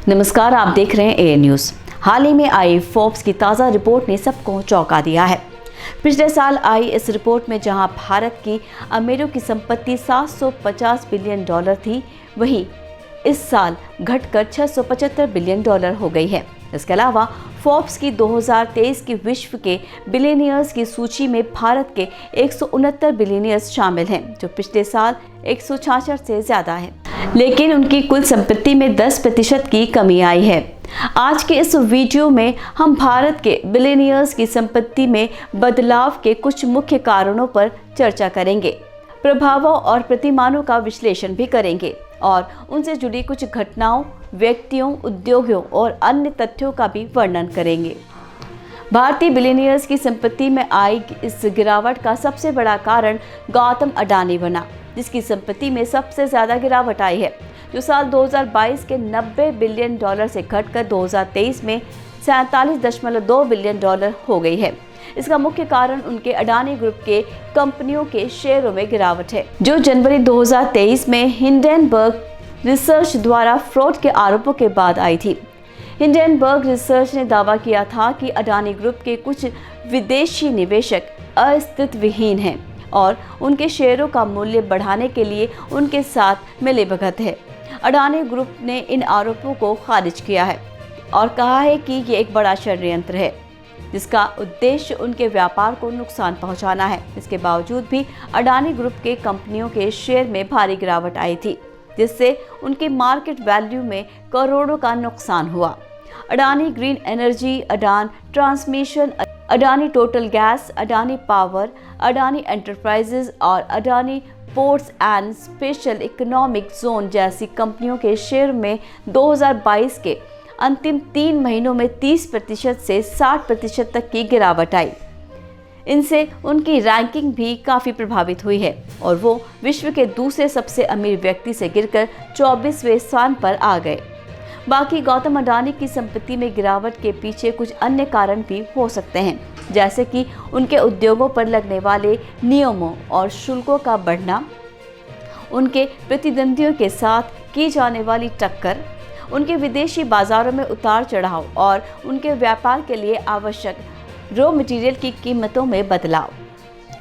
नमस्कार, आप देख रहे हैं ए न्यूज़। हाल ही में आई फोर्ब्स की ताज़ा रिपोर्ट ने सबको चौंका दिया है। पिछले साल आई इस रिपोर्ट में जहां भारत की अमीरों की संपत्ति 750 बिलियन डॉलर थी, वहीं इस साल घटकर 675 बिलियन डॉलर हो गई है। इसके अलावा फोर्ब्स की 2023 की विश्व के बिलियनियर्स की सूची में भारत के 169 बिलियनियर्स शामिल हैं, जो पिछले साल 166 से ज़्यादा है। लेकिन उनकी कुल संपत्ति में 10% की कमी आई है। आज के इस वीडियो में हम भारत के बिलियनियर्स की संपत्ति में बदलाव के कुछ मुख्य कारणों पर चर्चा करेंगे, प्रभावों और प्रतिमानों का विश्लेषण भी करेंगे और उनसे जुड़ी कुछ घटनाओं, व्यक्तियों, उद्योगों और अन्य तथ्यों का भी वर्णन करेंगे। भारतीय बिलियनियर्स की संपत्ति में आई इस गिरावट का सबसे बड़ा कारण गौतम अडानी बना, जिसकी संपत्ति में सबसे ज़्यादा गिरावट आई है, जो साल 2022 के 90 बिलियन डॉलर से घटकर 2023 में 47.2 बिलियन डॉलर हो गई है। इसका मुख्य कारण उनके अडानी ग्रुप के कंपनियों के शेयरों में गिरावट है, जो जनवरी 2023 में हिंडनबर्ग रिसर्च द्वारा फ्रॉड के आरोपों के बाद आई थी। हिंडनबर्ग रिसर्च ने दावा किया था कि अडानी ग्रुप के कुछ विदेशी निवेशक अस्तित्वहीन हैं और उनके शेयरों का मूल्य बढ़ाने के लिए उनके साथ मिलीभगत है। अडानी ग्रुप ने इन आरोपों को खारिज किया है और कहा है कि ये एक बड़ा षड्यंत्र है, जिसका उद्देश्य उनके व्यापार को नुकसान पहुंचाना है। इसके बावजूद भी अडानी ग्रुप के कंपनियों के शेयर में भारी गिरावट आई थी, जिससे उनके मार्केट वैल्यू में करोड़ों का नुकसान हुआ। Adani Green Energy, Adani Transmission, Adani Total Gas, Adani Power, Adani Enterprises और Adani Ports and Special Economic Zone जैसी कंपनियों के शेयर में 2022 के अंतिम 3 महीनों में 30% से 60% तक की गिरावट आई। इनसे उनकी रैंकिंग भी काफ़ी प्रभावित हुई है और वो विश्व के दूसरे सबसे अमीर व्यक्ति से गिरकर 24वें स्थान पर आ गए। बाकी गौतम अडानी की संपत्ति में गिरावट के पीछे कुछ अन्य कारण भी हो सकते हैं, जैसे कि उनके उद्योगों पर लगने वाले नियमों और शुल्कों का बढ़ना, उनके प्रतिद्वंदियों के साथ की जाने वाली टक्कर, उनके विदेशी बाजारों में उतार चढ़ाव और उनके व्यापार के लिए आवश्यक रॉ मटेरियल की कीमतों में बदलाव।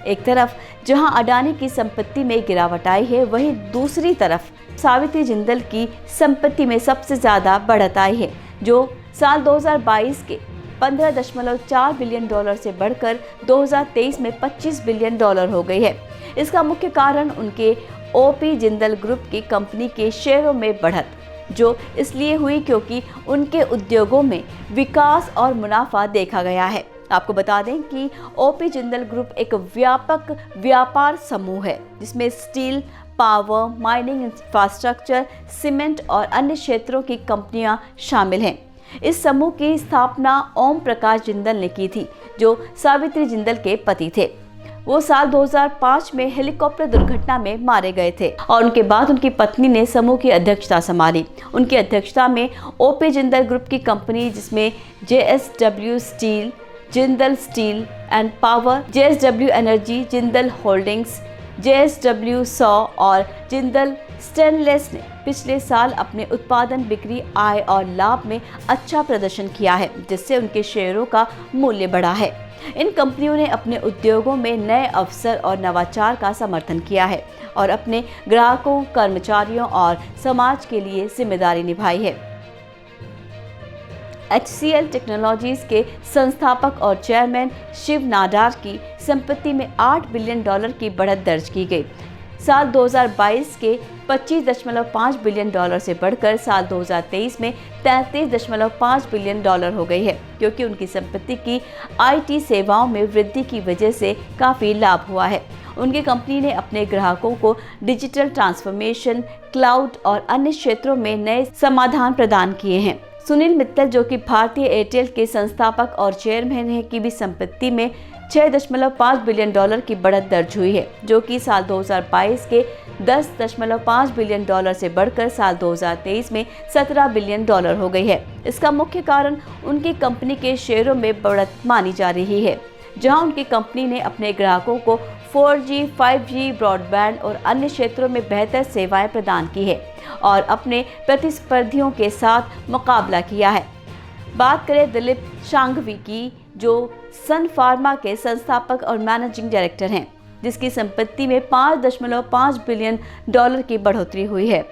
एक तरफ जहां अडानी की संपत्ति में गिरावट आई है, वहीं दूसरी तरफ सावित्री जिंदल की संपत्ति में सबसे ज़्यादा बढ़त आई है, जो साल 2022 के 15.4 बिलियन डॉलर से बढ़कर 2023 में 25 बिलियन डॉलर हो गई है। इसका मुख्य कारण उनके ओपी जिंदल ग्रुप की कंपनी के शेयरों में बढ़त, जो इसलिए हुई क्योंकि उनके उद्योगों में विकास और मुनाफा देखा गया है। आपको बता दें कि ओपी जिंदल ग्रुप एक व्यापक व्यापार समूह है, जिसमें steel, power, mining, infrastructure, cement और अन्य क्षेत्रों की कंपनियां शामिल हैं। इस समूह की स्थापना ओम प्रकाश जिंदल ने की थी, जो सावित्री जिंदल के पति थे। वो साल 2005 में हेलीकॉप्टर दुर्घटना में मारे गए थे और उनके बाद उनकी पत्नी ने समूह की अध्यक्षता संभाली। उनकी अध्यक्षता में ओपी जिंदल ग्रुप की कंपनी, जिसमें JSW steel, Jindal steel and power, JSW energy, Jindal holdings, JSW saw और जिंदल स्टेनलेस ने पिछले साल अपने उत्पादन, बिक्री, आय और लाभ में अच्छा प्रदर्शन किया है, जिससे उनके शेयरों का मूल्य बढ़ा है। इन कंपनियों ने अपने उद्योगों में नए अवसर और नवाचार का समर्थन किया है और अपने ग्राहकों, कर्मचारियों और समाज के लिए जिम्मेदारी निभाई है। HCL टेक्नोलॉजीज के संस्थापक और चेयरमैन शिव नाडार की संपत्ति में 8 बिलियन डॉलर की बढ़त दर्ज की गई। साल 2022 के 25.5 बिलियन डॉलर से बढ़कर साल 2023 में 33.5 बिलियन डॉलर हो गई है, क्योंकि उनकी संपत्ति की IT सेवाओं में वृद्धि की वजह से काफ़ी लाभ हुआ है। उनकी कंपनी ने अपने ग्राहकों को डिजिटल ट्रांसफॉर्मेशन, क्लाउड और अन्य क्षेत्रों में नए समाधान प्रदान किए हैं। सुनील मित्तल, जो कि भारतीय एयरटेल के संस्थापक और चेयरमैन हैं, की भी संपत्ति में 6.5 बिलियन डॉलर की बढ़त दर्ज हुई है, जो कि साल 2022 के 10.5 बिलियन डॉलर से बढ़कर साल 2023 में 17 बिलियन डॉलर हो गई है। इसका मुख्य कारण उनकी कंपनी के शेयरों में बढ़त मानी जा रही है, जहां उनकी कंपनी ने अपने ग्राहकों को 4G, 5G, ब्रॉडबैंड और अन्य क्षेत्रों में बेहतर सेवाएं प्रदान की है और अपने प्रतिस्पर्धियों के साथ मुकाबला किया है। बात करें दिलीप शांघवी की, जो सन फार्मा के संस्थापक और मैनेजिंग डायरेक्टर हैं, जिसकी संपत्ति में $5.5 बिलियन की बढ़ोतरी हुई है,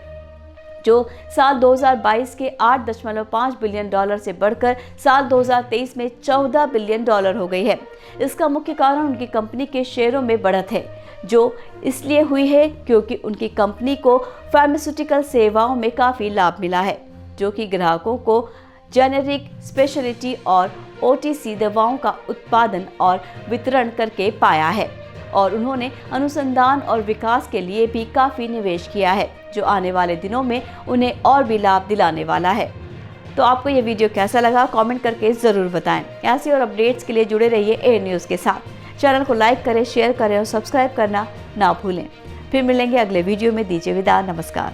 जो साल 2022 के $8.5 बिलियन से बढ़कर साल 2023 में $14 बिलियन हो गई है। इसका मुख्य कारण उनकी कंपनी के शेयरों में बढ़त है, जो इसलिए हुई है क्योंकि उनकी कंपनी को फार्मास्यूटिकल सेवाओं में काफ़ी लाभ मिला है, जो कि ग्राहकों को जेनेरिक, स्पेशलिटी और OTC दवाओं का उत्पादन और वितरण करके पाया है। और उन्होंने अनुसंधान और विकास के लिए भी काफ़ी निवेश किया है, जो आने वाले दिनों में उन्हें और भी लाभ दिलाने वाला है। तो आपको ये वीडियो कैसा लगा, कमेंट करके ज़रूर बताएं। ऐसे और अपडेट्स के लिए जुड़े रहिए एयर न्यूज़ के साथ। चैनल को लाइक करें, शेयर करें और सब्सक्राइब करना ना भूलें। फिर मिलेंगे अगले वीडियो में। दीजिए विदा। नमस्कार।